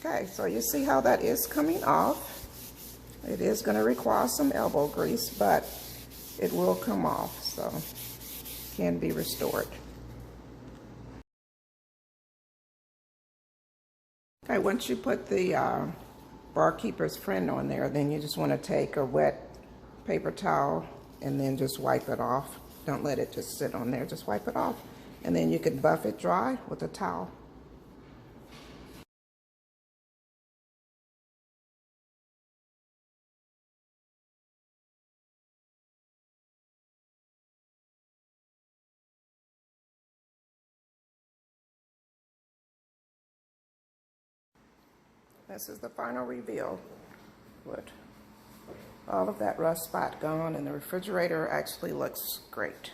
Okay, so you see how that is coming off. It is going to require some elbow grease, but it will come off, so can be restored. Okay, once you put the Barkeeper's Friend on there, then you just want to take a wet paper towel and then just wipe it off. Don't let it just sit on there, just wipe it off. And then you can buff it dry with a towel. This is the final reveal with all of that rust spot gone, and the refrigerator actually looks great.